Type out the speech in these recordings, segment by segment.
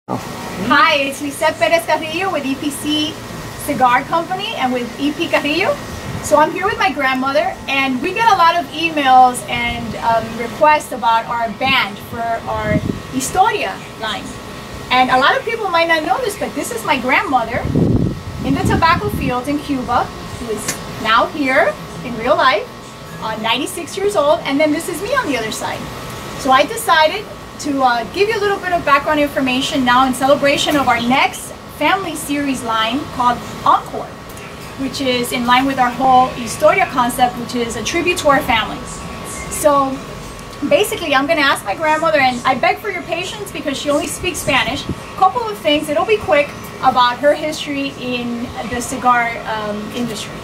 Hi, it's Lisette Perez Carrillo with EPC Cigar Company and with EP Carrillo. So I'm here with my grandmother, and we get a lot of emails and requests about our band for our Historia line. And a lot of people might not know this, but this is my grandmother in the tobacco fields in Cuba, who is now here in real life, 96 years old, and then this is me on the other side. So I decided to give you a little bit of background information now in celebration of our next family series line called Encore, which is in line with our whole Historia concept, which is a tribute to our families. So basically, I'm going to ask my grandmother, and I beg for your patience because she only speaks Spanish, a couple of things, it'll be quick, about her history in the cigar industry.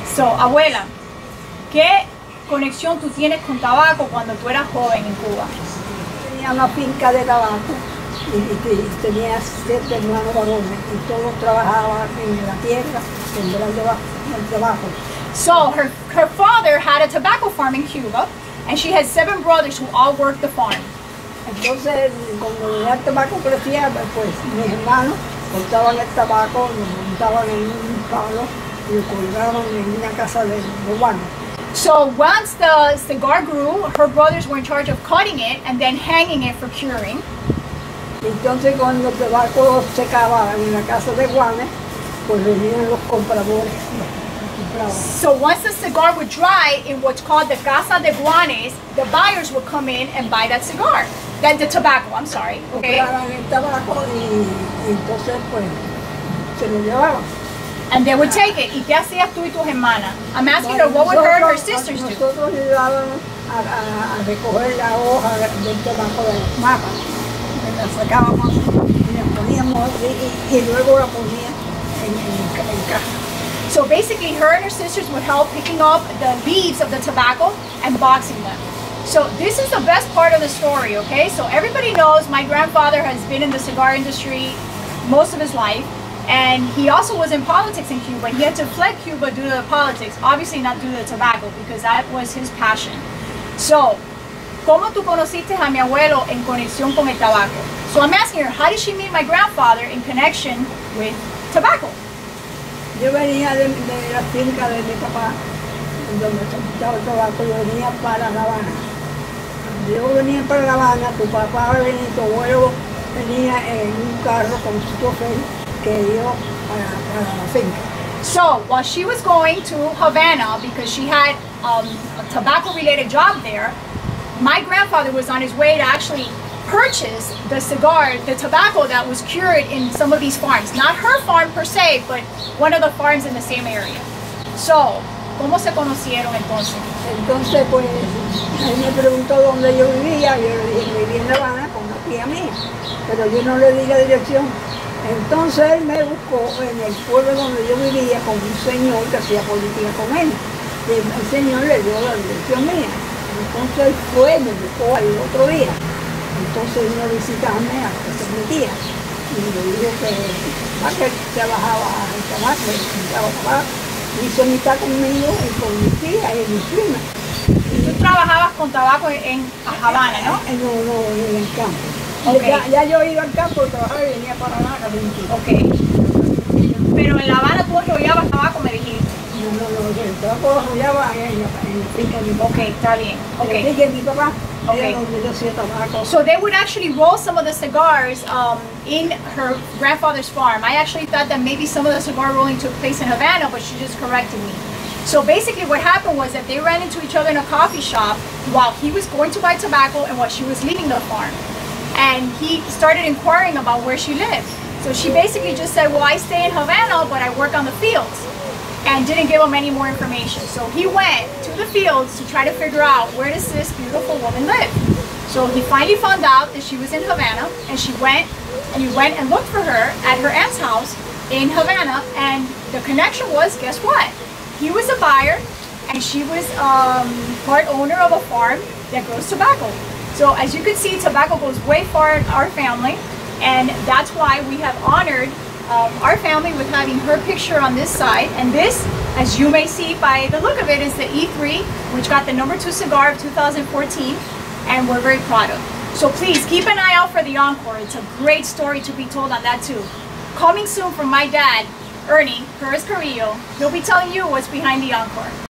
So, abuela, ¿qué conexión tú tienes con tabaco cuando tú eras joven en Cuba? Tenía una finca de tabaco y tenía 7 hermanos varones y todos trabajaban en la tierra, sembrando el tabaco. So her father had a tobacco farm in Cuba, and she had 7 brothers who all worked the farm. Entonces, cuando el tabaco crecía, pues mis hermanos cortaban el tabaco, lo montaban en un palo y lo colgaban en una casa de guano. So once the cigar grew, her brothers were in charge of cutting it and then hanging it for curing. Entonces cuando el tabaco secaba en la casa de guanes, pues venían los compradores. So once the cigar would dry in what's called the Casa de Guanes, the buyers would come in and buy that cigar. The tobacco, I'm sorry. Okay? Compraban el tabaco y entonces pues se lo llevaban. And they would take it. ¿Y qué hacías tú y tus hermanas? I'm asking her what would her and her sisters do. Nosotros ayudábamos a recoger la hoja del tabaco de las mapas. La sacábamos y la poníamos y luego la ponía en caja. So basically, her and her sisters would help picking up the leaves of the tobacco and boxing them. So this is the best part of the story, okay? So everybody knows my grandfather has been in the cigar industry most of his life. And he also was in politics in Cuba. He had to flee Cuba due to the politics, obviously not due to the tobacco, because that was his passion. So, ¿cómo tú conociste a mi abuelo en conexión con el tabaco? So I'm asking her, how did she meet my grandfather in connection with tobacco? Yo venía de la finca de mi papá, donde estaba el tabaco, yo venía para La Habana. Cuando yo venía para La Habana, tu papá venía, tu abuelo venía en un carro con su chofer. So while she was going to Havana because she had a tobacco related job there, my grandfather was on his way to actually purchase the cigar, the tobacco that was cured in some of these farms. Not her farm per se, but one of the farms in the same area. So, ¿cómo se conocieron entonces? Entonces pues él me preguntó dónde yo vivía, yo le dije que vivía en La Habana con una tía mía, pero yo no le di la dirección. Entonces él me buscó en el pueblo donde yo vivía con un señor que hacía política con él. Y el señor le dio la dirección mía. Entonces él fue, me buscó al otro día. Entonces vino a visitarme a mi tía. Y le dijo que él trabajaba en tabaco, pintaba tabaco. Hizo amistad conmigo y con mi tía y mi prima. Tú trabajabas con tabaco en Habana, ¿no? No, en el campo. Okay. Ya yo iba al campo a trabajar y venía para La Habana. Okay. Pero en La Habana tú arrollabas tabaco, me dijiste. No, el tabaco lo arrollaba en la finca de mi papá. Okay, está bien. Okay. La finca de mi papá, okay. Donde yo hacía tabaco. So they would actually roll some of the cigars in her grandfather's farm. I actually thought that maybe some of the cigar rolling took place in Havana, but she just corrected me. So basically what happened was that they ran into each other in a coffee shop while he was going to buy tobacco and while she was leaving the farm. And he started inquiring about where she lived. So she basically just said, well, I stay in Havana, but I work on the fields. And didn't give him any more information. So he went to the fields to try to figure out where does this beautiful woman live. So he finally found out that she was in Havana, and he went and looked for her at her aunt's house in Havana. And the connection was, guess what? He was a buyer, and she was part owner of a farm that grows tobacco. So as you can see, tobacco goes way far in our family, and that's why we have honored our family with having her picture on this side. And this, as you may see by the look of it, is the E3, which got the #2 cigar of 2014, and we're very proud of. So please keep an eye out for the encore. It's a great story to be told on that too. Coming soon from my dad, Ernie Carrillo. He'll be telling you what's behind the encore.